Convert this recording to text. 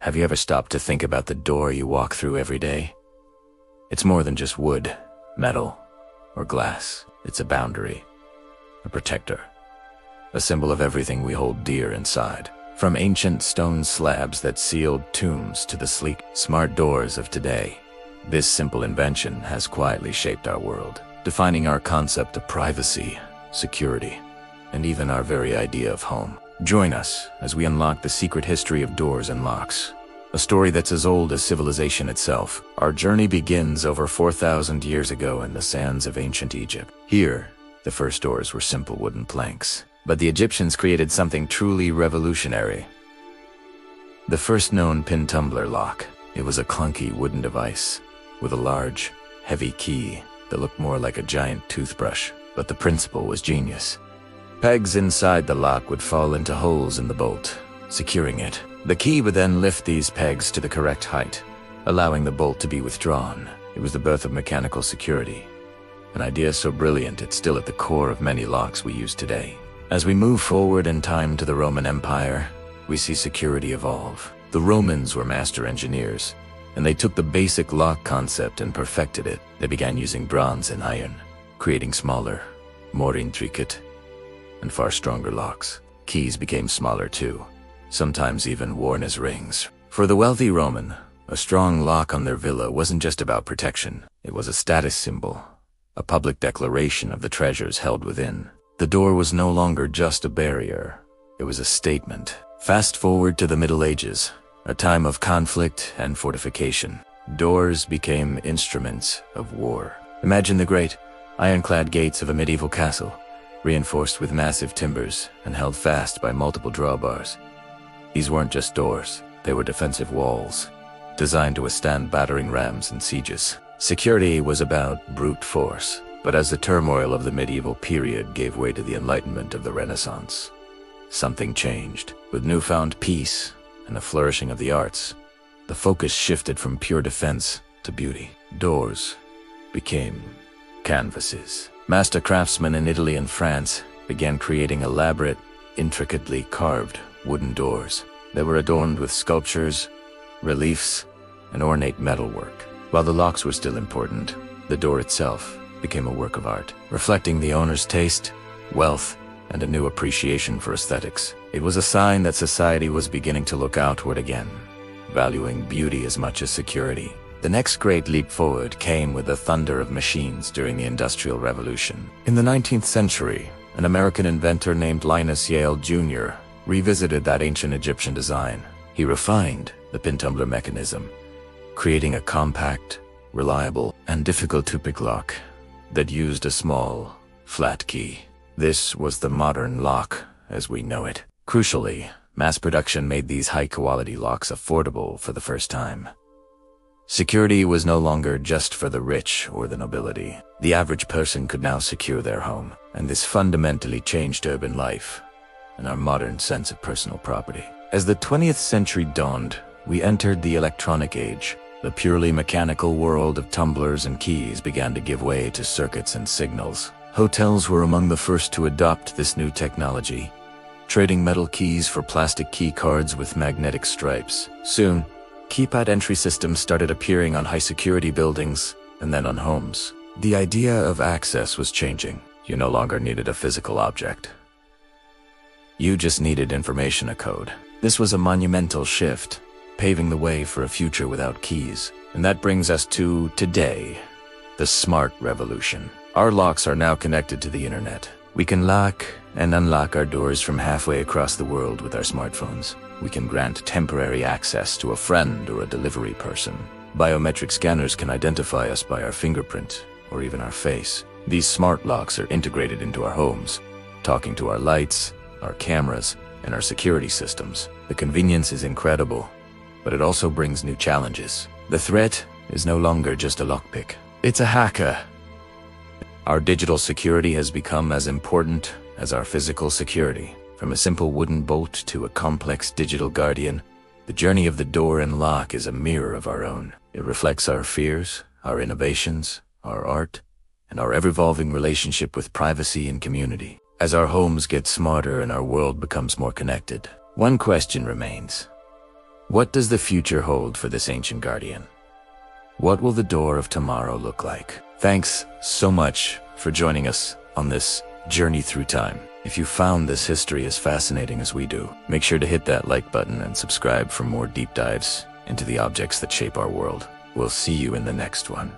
Have you ever stopped to think about the door you walk through every day? It's more than just wood, metal, or glass. It's a boundary, a protector, a symbol of everything we hold dear inside. From ancient stone slabs that sealed tombs to the sleek, smart doors of today, this simple invention has quietly shaped our world, defining our concept of privacy, security, and even our very idea of home. Join us as we unlock the secret history of doors and locks, a story that's as old as civilization itself. Our journey begins over 4,000 years ago in the sands of ancient Egypt. Here, the first doors were simple wooden planks, but the Egyptians created something truly revolutionary. The first known pin tumbler lock. It was a clunky wooden device with a large, heavy key that looked more like a giant toothbrush, but the principle was genius. Pegs inside the lock would fall into holes in the bolt, securing it. The key would then lift these pegs to the correct height, allowing the bolt to be withdrawn. It was the birth of mechanical security, an idea so brilliant it's still at the core of many locks we use today. As we move forward in time to the Roman Empire, we see security evolve. The Romans were master engineers, and they took the basic lock concept and perfected it. They began using bronze and iron, creating smaller, more intricate, and far stronger locks. Keys became smaller too, sometimes even worn as rings. For the wealthy Roman, a strong lock on their villa wasn't just about protection. It was a status symbol, a public declaration of the treasures held within. The door was no longer just a barrier, it was a statement. Fast forward to the Middle Ages, a time of conflict and fortification. Doors became instruments of war. Imagine the great, ironclad gates of a medieval castle, reinforced with massive timbers and held fast by multiple drawbars. These weren't just doors, they were defensive walls, designed to withstand battering rams and sieges. Security was about brute force, but as the turmoil of the medieval period gave way to the Enlightenment of the Renaissance, something changed. With newfound peace and the flourishing of the arts, the focus shifted from pure defense to beauty. Doors became canvases. Master craftsmen in Italy and France began creating elaborate, intricately carved wooden doors that were adorned with sculptures, reliefs, and ornate metalwork. While the locks were still important, the door itself became a work of art, reflecting the owner's taste, wealth, and a new appreciation for aesthetics. It was a sign that society was beginning to look outward again, valuing beauty as much as security. The next great leap forward came with the thunder of machines during the Industrial Revolution. In the 19th century, an American inventor named Linus Yale Jr. revisited that ancient Egyptian design. He refined the pin tumbler mechanism, creating a compact, reliable, and difficult-to-pick lock that used a small, flat key. This was the modern lock as we know it. Crucially, mass production made these high-quality locks affordable for the first time. Security was no longer just for the rich or the nobility. The average person could now secure their home, and this fundamentally changed urban life and our modern sense of personal property. As the 20th century dawned, we entered the electronic age. The purely mechanical world of tumblers and keys began to give way to circuits and signals. Hotels were among the first to adopt this new technology, trading metal keys for plastic key cards with magnetic stripes. Soon, keypad entry systems started appearing on high-security buildings and then on homes. The idea of access was changing. You no longer needed a physical object. You just needed information, a code. This was a monumental shift, paving the way for a future without keys. And that brings us to today, the smart revolution. Our locks are now connected to the internet. We can lock and unlock our doors from halfway across the world with our smartphones. We can grant temporary access to a friend or a delivery person. Biometric scanners can identify us by our fingerprint or even our face. These smart locks are integrated into our homes, talking to our lights, our cameras, and our security systems. The convenience is incredible, but it also brings new challenges. The threat is no longer just a lockpick. It's a hacker. Our digital security has become as important as our physical security. From a simple wooden bolt to a complex digital guardian, the journey of the door and lock is a mirror of our own. It reflects our fears, our innovations, our art, and our ever-evolving relationship with privacy and community. As our homes get smarter and our world becomes more connected, one question remains. What does the future hold for this ancient guardian? What will the door of tomorrow look like? Thanks so much for joining us on this journey through time. If you found this history as fascinating as we do, make sure to hit that like button and subscribe for more deep dives into the objects that shape our world. We'll see you in the next one.